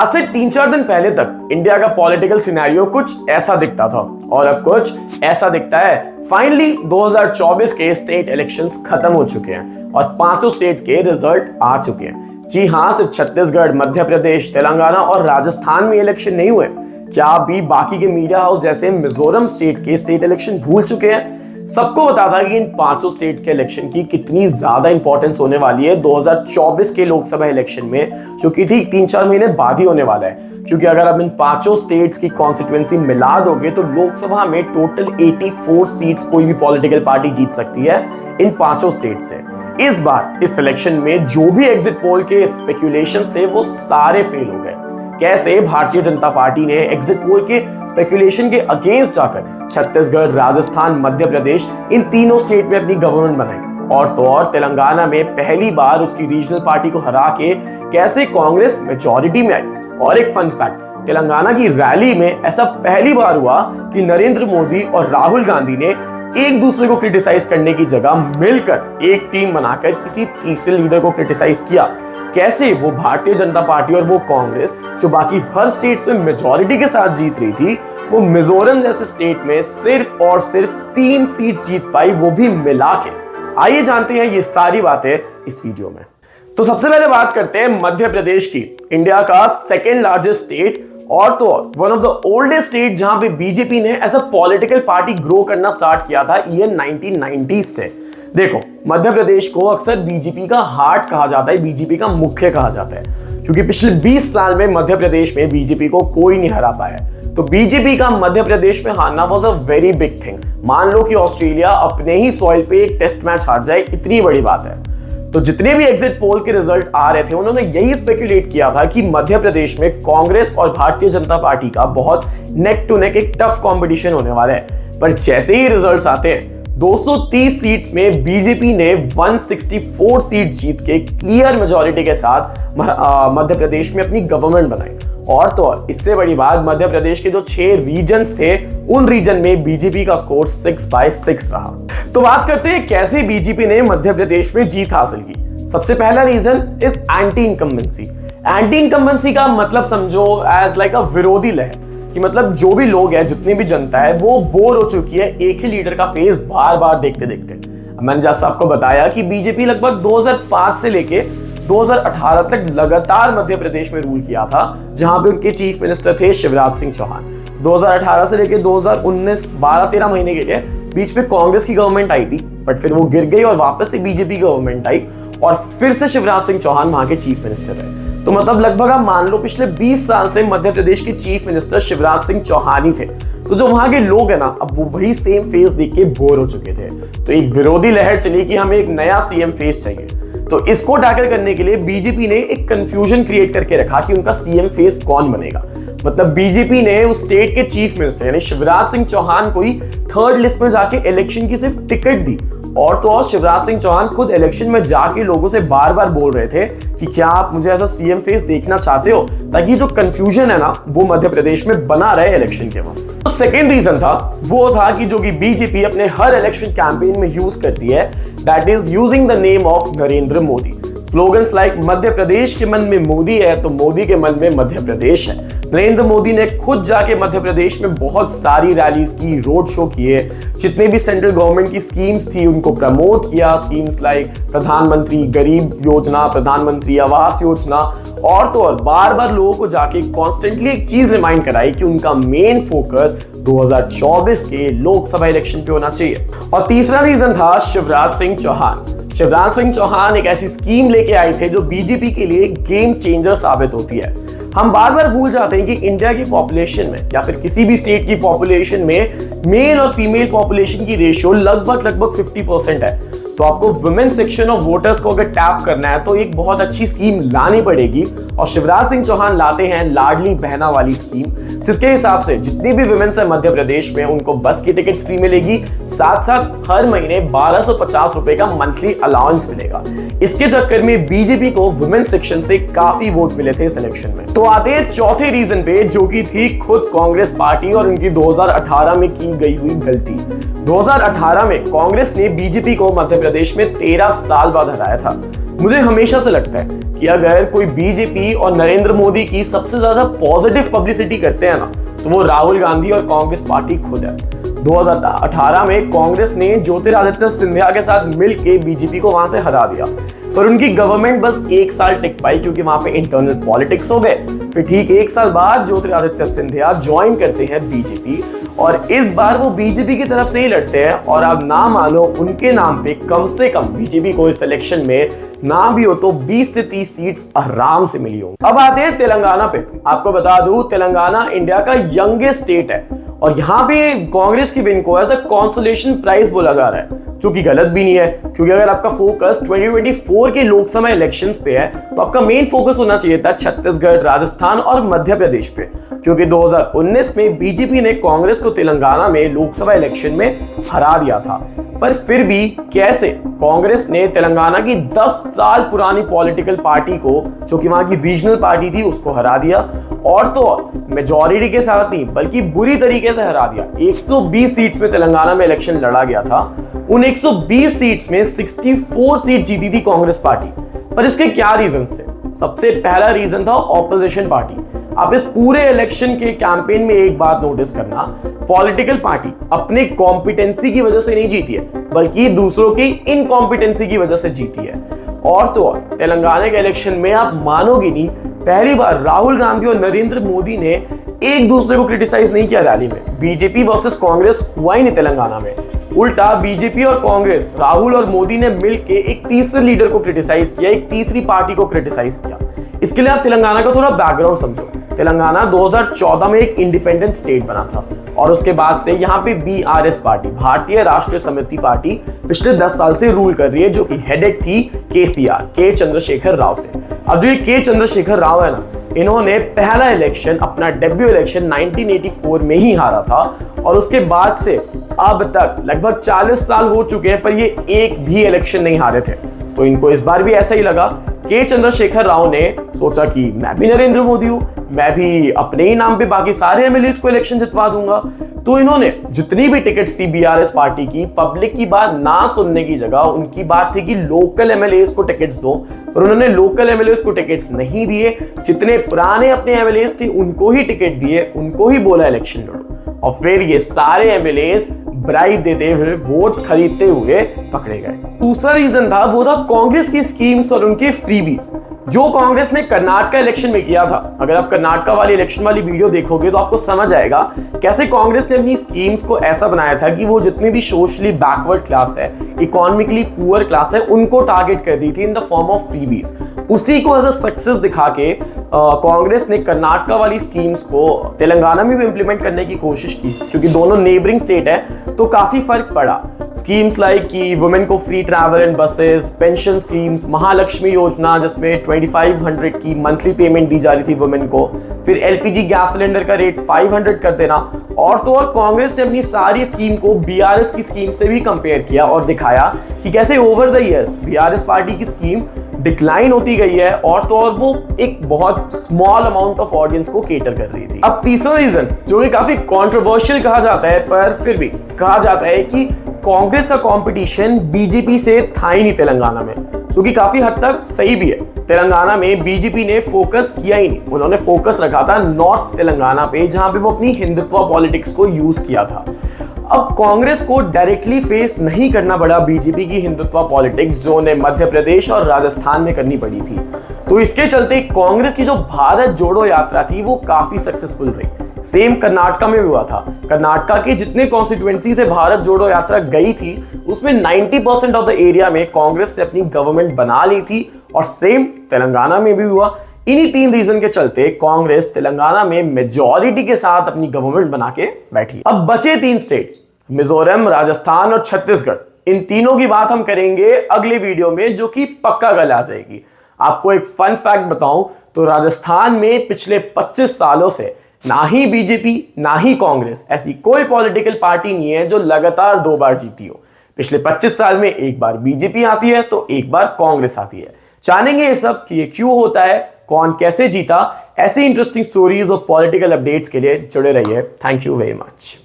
आज से 3-4 दिन पहले तक इंडिया का पॉलिटिकल सिनेरियो कुछ ऐसा दिखता था और अब कुछ ऐसा दिखता है। फाइनली 2024 के स्टेट इलेक्शंस खत्म हो चुके हैं और 5 स्टेट के रिजल्ट आ चुके हैं। जी हाँ, सिर्फ छत्तीसगढ़, मध्य प्रदेश, तेलंगाना और राजस्थान में इलेक्शन नहीं हुए। क्या आप भी बाकी के मीडिया हाउस जैसे मिजोरम स्टेट के स्टेट इलेक्शन भूल चुके हैं? सबको पता था कि इन 5 स्टेट के इलेक्शन की कितनी ज्यादा इंपॉर्टेंस होने वाली है 2024 के लोकसभा इलेक्शन में, जो कि ठीक 3-4 महीने बाद ही होने वाला है। क्योंकि अगर आप इन 5 स्टेट्स की कॉन्स्टिट्यूएंसी मिला दोगे तो लोकसभा में टोटल 84 सीट्स कोई भी पॉलिटिकल पार्टी जीत सकती है इन 5 स्टेट से। इस बार इस इलेक्शन में जो भी एग्जिट पोल के स्पेक्यूलेशंस थे वो सारे फेल हो गए। कैसे भारतीय जनता पार्टी ने एग्जिट पोल के स्पेकुलेशन के अगेंस्ट जाकर छत्तीसगढ़, राजस्थान, मध्य प्रदेश इन तीनों स्टेट में अपनी गवर्नमेंट बनाई, और तो और तेलंगाना में पहली बार उसकी रीजनल पार्टी को हरा के कैसे कांग्रेस मेजॉरिटी में आई। और एक फन फैक्ट, तेलंगाना की रैली में ऐसा पहली बार हुआ कि नरेंद्र मोदी और राहुल गांधी ने एक दूसरे को क्रिटिसाइज करने की जगह मिलकर एक टीम बनाकर किसी तीसरे लीडर को क्रिटिसाइज किया। कैसे वो भारतीय जनता पार्टी और वो कांग्रेस, जो बाकी हर स्टेट्स में मेजॉरिटी के साथ जीत रही थी, वो मिजोरम जैसे स्टेट में सिर्फ और सिर्फ 3 सीट जीत पाई, वो भी मिला के। आइए जानते हैं ये सारी बातें इस वीडियो में। तो सबसे पहले बात करते हैं मध्य प्रदेश की, इंडिया का सेकेंड लार्जेस्ट स्टेट और तो और one of the oldest state, जहां पे बीजेपी ने as a political party grow करना स्टार्ट किया था ईयर 1990 से। देखो, मध्य प्रदेश को अक्सर बीजेपी का हार्ट कहा जाता है, बीजेपी का मुख्य कहा जाता है, क्योंकि पिछले 20 साल में मध्य प्रदेश में बीजेपी को कोई नहीं हरा पाया। तो बीजेपी का मध्य प्रदेश में हारना was a very big thing. मान लो कि ऑस्ट्रेलिया अपने ही सॉइल पे एक टेस्ट मैच हार जाए, इतनी बड़ी बात है। तो जितने भी एग्जिट पोल के रिजल्ट आ रहे थे, उन्होंने यही स्पेक्यूलेट किया था कि मध्य प्रदेश में कांग्रेस और भारतीय जनता पार्टी का बहुत नेक टू नेक एक टफ कंपटीशन होने वाला है। पर जैसे ही रिजल्ट्स आते हैं, 230 सीट्स में बीजेपी ने 164 सीट जीत के क्लियर मेजॉरिटी के साथ मध्य प्रदेश में अपनी गवर्नमेंट बनाई। और तो और इससे बड़ी बात, मध्य प्रदेश के जो 6 रीजन्स थे, उन रीजन में बीजेपी का स्कोर 6/6 रहा। तो बात करते हैं कैसे बीजेपी ने मध्य प्रदेश में जीत हासिल की। सबसे पहला reason is anti incumbency. Anti incumbency का मतलब समझो एज लाइक अ विरोधी लहर, कि मतलब जो भी लोग हैं, जितनी भी जनता है, वो बोर हो चुकी है एक ही लीडर का फेस बार बार देखते देखते। मैंने जैसा आपको बताया कि बीजेपी लगभग 2005 से लेके 2018 तक लगातार मध्य प्रदेश में रूल किया था, जहां पे उनके चीफ मिनिस्टर थे शिवराज सिंह चौहान। 2018 से लेके 2019 12-13 महीने के लिए बीच में कांग्रेस की गवर्नमेंट आई थी, बट फिर वो गिर गई और वापस से बीजेपी गवर्नमेंट आई और फिर से शिवराज सिंह चौहान वहां के चीफ मिनिस्टर रहे। तो मतलब लगभग आप मान लो पिछले 20 साल से मध्य प्रदेश के चीफ मिनिस्टर शिवराज सिंह चौहान ही थे। तो जो वहां के लोग हैं ना, अब वो वही सेम फेस देख के बोर हो चुके थे। तो एक विरोधी लहर चली कि हमें एक नया सीएम फेस चाहिए। तो इसको टैकल करने के लिए बीजेपी ने एक कंफ्यूजन क्रिएट करके रखा कि उनका सीएम फेस कौन बनेगा। मतलब बीजेपी ने उस स्टेट के चीफ मिनिस्टर यानी शिवराज सिंह चौहान को ही 3rd लिस्ट में जाके इलेक्शन की सिर्फ टिकट दी। और तो और शिवराज सिंह चौहान खुद इलेक्शन में जाके लोगों से बार बार बोल रहे थे कि क्या आप मुझे ऐसा सीएम फेस देखना चाहते हो, ताकि जो कंफ्यूजन है ना, वो मध्य प्रदेश में बना रहे इलेक्शन के वक्त। तो सेकेंड रीजन था, वो था कि जो कि बीजेपी अपने हर इलेक्शन कैंपेन में यूज करती है, that is using the name of Narendra Modi. Slogans like Madhya Pradesh के मन में मोदी है तो मोदी के मन में मध्य प्रदेश है। नरेंद्र मोदी ने खुद जाके मध्य प्रदेश में बहुत सारी रैलीज की, रोड शो किए, जितने भी सेंट्रल गवर्नमेंट की स्कीम्स थी उनको प्रमोट किया। स्कीम्स लाइक प्रधानमंत्री गरीब योजना, प्रधानमंत्री आवास योजना, और तो और बार बार लोगों को जाके कॉन्स्टेंटली एक चीज रिमाइंड कराई कि उनका मेन फोकस 2024 के लोकसभा इलेक्शन पे होना चाहिए। और तीसरा रीजन था शिवराज सिंह चौहान। शिवराज सिंह चौहान एक ऐसी स्कीम लेके आए थे जो बीजेपी के लिए गेम चेंजर साबित होती है। हम बार बार भूल जाते हैं कि इंडिया की पॉपुलेशन में या फिर किसी भी स्टेट की पॉपुलेशन में मेल और फीमेल पॉपुलेशन की रेशियो लगभग 50% है। तो आपको वुमेन सेक्शन ऑफ वोटर्स को अगर टैप करना है तो एक बहुत अच्छी स्कीम लानी पड़ेगी, और शिवराज सिंह चौहान लाते हैं लाडली बहना वाली स्कीम, जिसके हिसाब से जितनी भी वुमेन्स है मध्य प्रदेश में उनको बस की टिकट्स फ्री मिलेगी, साथ साथ हर महीने 1250 रुपए का मंथली अलाउंस मिलेगा। इसके चक्कर में बीजेपी को वुमेन सेक्शन से काफी वोट मिले थे इस इलेक्शन में। तो आते हैं चौथे रीजन पे, जो की थी खुद कांग्रेस पार्टी और उनकी 2018 में की गई हुई गलती। 2018 में कांग्रेस ने बीजेपी को मध्य प्रदेश में 13 साल बाद हराया था। मुझे हमेशा से लगता है कि अगर कोई बीजेपी और नरेंद्र मोदी की सबसे ज्यादा पॉजिटिव पब्लिसिटी करते हैं ना, तो वो राहुल गांधी और कांग्रेस पार्टी खुद है। 2018 में कांग्रेस ने ज्योतिरादित्य सिंधिया के साथ मिलकर बीजेपी को वहां से हरा दिया, पर उनकी गवर्नमेंट बस 1 साल टिक पाई क्योंकि वहां पे इंटरनल पॉलिटिक्स हो गए। फिर ठीक 1 साल बाद ज्योतिरादित्य सिंधिया ज्वाइन करते हैं बीजेपी, और इस बार वो बीजेपी की तरफ से ही लड़ते हैं। और अब ना मानो, उनके नाम पे कम से कम बीजेपी को इस इलेक्शन में ना भी हो तो 20 से 30 सीट्स आराम से मिली होंगी। अब आते हैं तेलंगाना पे। आपको बता दूं, तेलंगाना इंडिया का यंगेस्ट स्टेट है और यहाँ पे कांग्रेस की विन को एज अ कंसोलेशन प्राइज बोला जा रहा है, जो कि गलत भी नहीं है, क्योंकि अगर आपका फोकस 2024 के लोकसभा इलेक्शंस पे है तो आपका मेन फोकस होना चाहिए था छत्तीसगढ़, राजस्थान और मध्य प्रदेश पे, क्योंकि 2019 में बीजेपी ने कांग्रेस को तेलंगाना में लोकसभा इलेक्शन में हरा दिया था। पर फिर भी कैसे कांग्रेस ने तेलंगाना की 10 साल पुरानी पॉलिटिकल पार्टी को, जो कि वहां की रीजनल पार्टी थी, उसको हरा दिया, और तो मेजॉरिटी के साथ नहीं बल्कि बुरी तरीके से हरा दिया। 120 सीट्स में तेलंगाना में इलेक्शन लड़ा गया था, उन 120 सीट्स में 64 सीट जीती थी कांग्रेस पार्टी। पर इसके क्या रीजंस थे? सबसे पहला रीजन था ऑपोजिशन पार्टी। आप इस पूरे इलेक्शन के कैंपेन में एक बात नोटिस करना, पॉलिटिकल पार्टी अपने कॉम्पिटेंसी की वजह से नहीं जीती है, बल्कि दूसरों की इनकॉम्पिटेंसी की वजह से जीती है। और तो और तेलंगाना के इलेक्शन में आप मानोगे नहीं, पहली बार राहुल गांधी और नरेंद्र मोदी ने एक दूसरे को क्रिटिसाइज नहीं किया रैली में। बीजेपी वर्सेस कांग्रेस हुआ ही नहीं तेलंगाना में, उल्टा बीजेपी और कांग्रेस, राहुल और मोदी ने मिलकर एक तीसरे लीडर को क्रिटिसाइज किया, एक तीसरी पार्टी को क्रिटिसाइज किया। इसके लिए आप तेलंगाना का थोड़ा बैकग्राउंड समझो। तेलंगाना 2014 में एक इंडिपेंडेंट स्टेट बना था और उसके बाद से यहाँ पे बीआरएस पार्टी, भारतीय राष्ट्रीय समिति पार्टी, पिछले 10 साल से रूल कर रही है, जो कि हेडेड थी केसीआर, के चंद्रशेखर राव से। अब जो ये के चंद्रशेखर राव है ना, इन्होंने पहला इलेक्शन, अपना डेब्यू इलेक्शन 1984 में ही हारा था, और उसके बाद से अब तक लगभग 40 साल हो चुके हैं, पर ये एक भी इलेक्शन नहीं हारे थे। तो इनको इस बार भी ऐसा ही लगा। के चंद्रशेखर राव ने सोचा कि मैं भी नरेंद्र मोदी हूं, मैं भी अपने ही नाम पे बाकी सारे एमएलएस को इलेक्शन जितवा दूंगा। तो इन्होंने जितनी भी टिकट्स थी बीआरएस पार्टी की, पब्लिक की बात ना सुनने की जगह उनकी बात थी कि लोकल एमएलएस को टिकट्स दो, पर उन्होंने लोकल एमएलएस को टिकट्स नहीं दिए। जितने पुराने अपने एमएलएस थे उनको ही टिकट दिए, उनको ही बोला इलेक्शन लड़ो, और फिर ये सारे एमएलएस ब्राइब देते हुए, वोट खरीदते हुए पकड़े गए। दूसरा रीजन था, वो था कांग्रेस की स्कीम्स और उनके फ्रीबीज, जो कांग्रेस ने कर्नाटक इलेक्शन में किया था। अगर आप कर्नाटक वाली इलेक्शन वाली वीडियो देखोगे तो आपको समझ आएगा कैसे कांग्रेस ने अपनी स्कीम्स को ऐसा बनाया था कि वो जितने भी सोशली बैकवर्ड क्लास है, इकोनॉमिकली पुअर क्लास है, उनको टारगेट कर दी थी in the form of freebies. उसी को एज अ सक्सेस दिखा के कांग्रेस ने कर्नाटक वाली स्कीम्स को तेलंगाना में भी इंप्लीमेंट करने की कोशिश की, क्योंकि दोनों नेबरिंग स्टेट है तो काफी फर्क पड़ा। स्कीम्स लाइक कि वुमेन को free travel in buses, pension schemes, Mahalakshmi योजना जिसमें 2500 की मंथली पेमेंट दी जा रही थी वुमेन को, फिर एलपीजी गैस सिलेंडर का रेट 500 कर देना, और तो और कांग्रेस ने अपनी सारी स्कीम को बीआरएस की स्कीम से भी कंपेयर किया और दिखाया कि कैसे over the years BRS party की स्कीम डिक्लाइन होती गई है, और तो और वो एक बहुत स्मॉल अमाउंट ऑफ ऑडियंस को केटर कर रही थी। अब तीसरा रीजन, जो कि काफी कंट्रोवर्शियल कहा जाता है, पर फिर भी कहा जाता है कि कांग्रेस का कंपटीशन बीजेपी से था ही नहीं तेलंगाना में, जो कि काफी हद तक सही भी है। तेलंगाना में बीजेपी ने फोकस किया ही नहीं, उन्होंने फोकस रखा था नॉर्थ तेलंगाना पे, जहां पे वो अपनी हिंदुत्व पॉलिटिक्स को यूज किया था। अब कांग्रेस को डायरेक्टली फेस नहीं करना पड़ा बीजेपी की हिंदुत्व पॉलिटिक्स, जो उन्हें मध्य प्रदेश और राजस्थान में करनी पड़ी थी। तो इसके चलते कांग्रेस की जो भारत जोड़ो यात्रा थी वो काफी सक्सेसफुल रही। सेम कर्नाटका में भी हुआ था। कर्नाटका के जितने कॉन्स्टिट्यूएंसी से भारत जोड़ो यात्रा गई थी, उसमें 90% ऑफ द एरिया में कांग्रेस ने अपनी गवर्नमेंट बना ली थी, और सेम तेलंगाना में भी हुआ। इन्हीं 3 रीजन के चलते कांग्रेस तेलंगाना में मेजॉरिटी के साथ अपनी गवर्नमेंट बना के बैठी। अब बचे 3 स्टेट्स, मिजोरम, राजस्थान और छत्तीसगढ़। इन तीनों की बात हम करेंगे अगले वीडियो में, जो कि पक्का कल आ जाएगी। आपको एक फन फैक्ट बताऊं तो राजस्थान में पिछले 25 सालों से ना ही बीजेपी ना ही कांग्रेस, ऐसी कोई पॉलिटिकल पार्टी नहीं है जो लगातार 2 बार जीती हो। पिछले 25 साल में एक बार बीजेपी आती है तो एक बार कांग्रेस आती है। जानेंगे ये सब कि ये क्यों होता है, कौन कैसे जीता। ऐसी इंटरेस्टिंग स्टोरीज और पॉलिटिकल अपडेट्स के लिए जुड़े रहिए। Thank you very much.